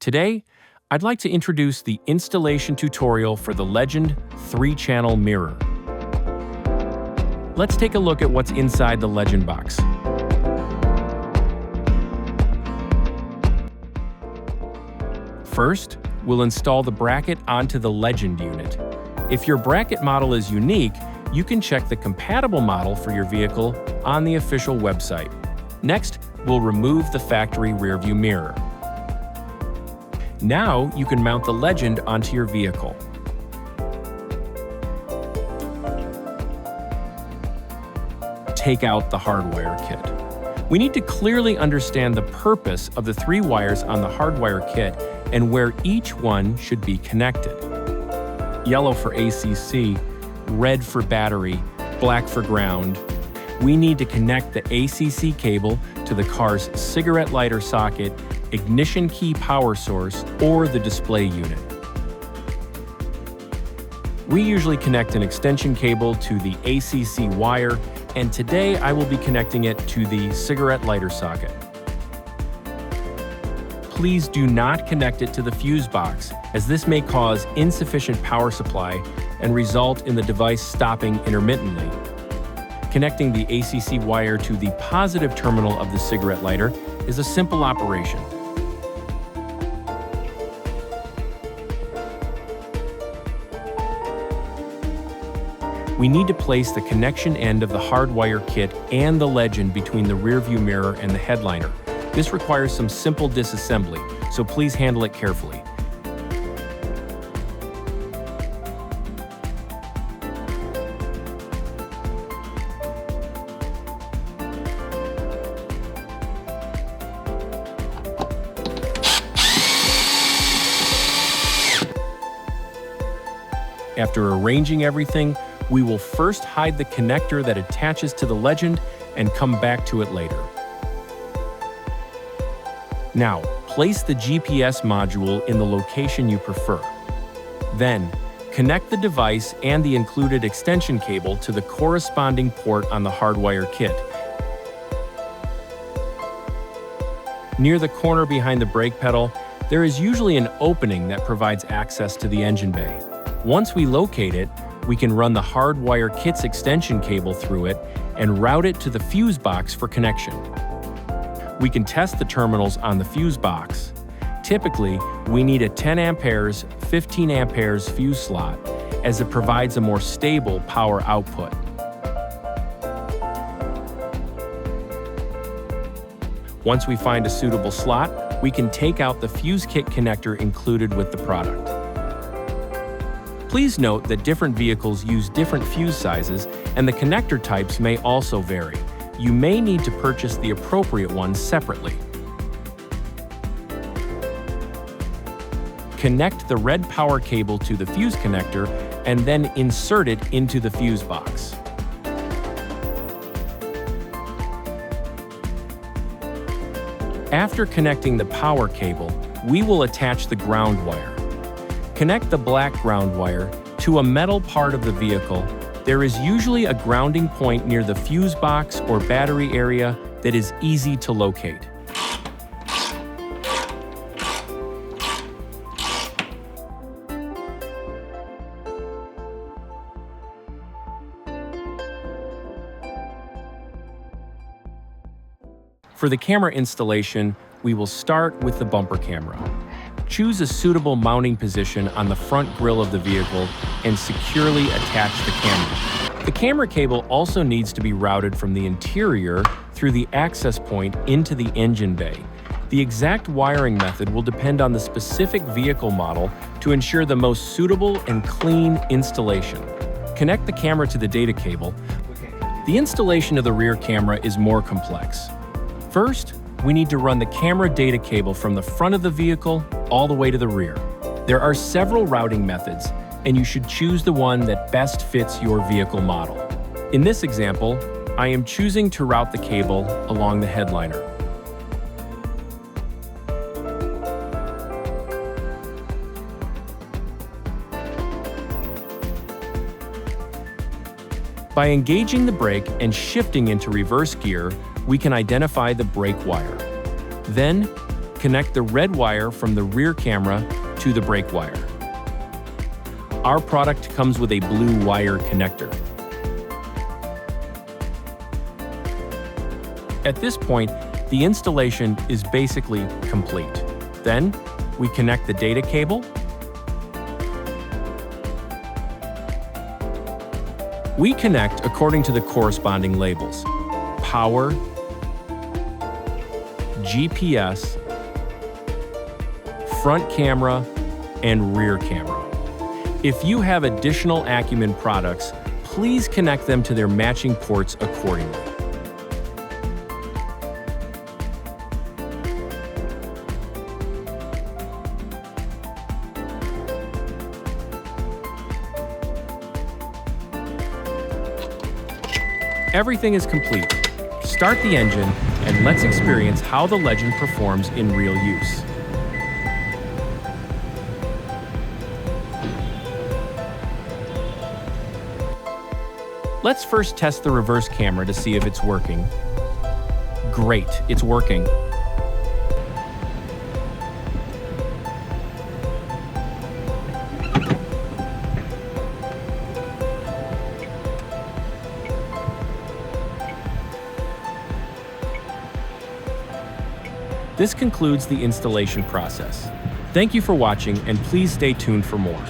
Today, I'd like to introduce the installation tutorial for the Legend 3-channel mirror. Let's take a look at what's inside the Legend box. First, we'll install the bracket onto the Legend unit. If your bracket model is unique, you can check the compatible model for your vehicle on the official website. Next, we'll remove the factory rearview mirror. Now you can mount the Legend onto your vehicle. Take out the hardwire kit. We need to clearly understand the purpose of the 3 wires on the hardwire kit and where each one should be connected. Yellow for ACC, red for battery, black for ground. We need to connect the ACC cable to the car's cigarette lighter socket, ignition key power source, or the display unit. We usually connect an extension cable to the ACC wire, and today I will be connecting it to the cigarette lighter socket. Please do not connect it to the fuse box, as this may cause insufficient power supply and result in the device stopping intermittently. Connecting the ACC wire to the positive terminal of the cigarette lighter is a simple operation. We need to place the connection end of the hardwire kit and the Legend between the rearview mirror and the headliner. This requires some simple disassembly, so please handle it carefully. After arranging everything, we will first hide the connector that attaches to the Legend and come back to it later. Now, place the GPS module in the location you prefer. Then, connect the device and the included extension cable to the corresponding port on the hardwire kit. Near the corner behind the brake pedal, there is usually an opening that provides access to the engine bay. Once we locate it, we can run the hardwire kit's extension cable through it and route it to the fuse box for connection. We can test the terminals on the fuse box. Typically, we need a 10 amperes, 15 amperes fuse slot, as it provides a more stable power output. Once we find a suitable slot, we can take out the fuse kit connector included with the product. Please note that different vehicles use different fuse sizes, and the connector types may also vary. You may need to purchase the appropriate ones separately. Connect the red power cable to the fuse connector and then insert it into the fuse box. After connecting the power cable, we will attach the ground wire. Connect the black ground wire to a metal part of the vehicle. There is usually a grounding point near the fuse box or battery area that is easy to locate. For the camera installation, we will start with the bumper camera. Choose a suitable mounting position on the front grille of the vehicle and securely attach the camera. The camera cable also needs to be routed from the interior through the access point into the engine bay. The exact wiring method will depend on the specific vehicle model to ensure the most suitable and clean installation. Connect the camera to the data cable. The installation of the rear camera is more complex. First, we need to run the camera data cable from the front of the vehicle all the way to the rear. There are several routing methods, and you should choose the one that best fits your vehicle model. In this example, I am choosing to route the cable along the headliner. By engaging the brake and shifting into reverse gear, we can identify the brake wire. Then, Connect the red wire from the rear camera to the brake wire. Our product comes with a blue wire connector. At this point, the installation is basically complete. Then, we connect the data cable. We connect according to the corresponding labels: power, GPS, front camera, and rear camera. If you have additional Acumen products, please connect them to their matching ports accordingly. Everything is complete. Start the engine and let's experience how the Legend performs in real use. Let's first test the reverse camera to see if it's working. Great, it's working. This concludes the installation process. Thank you for watching, and please stay tuned for more.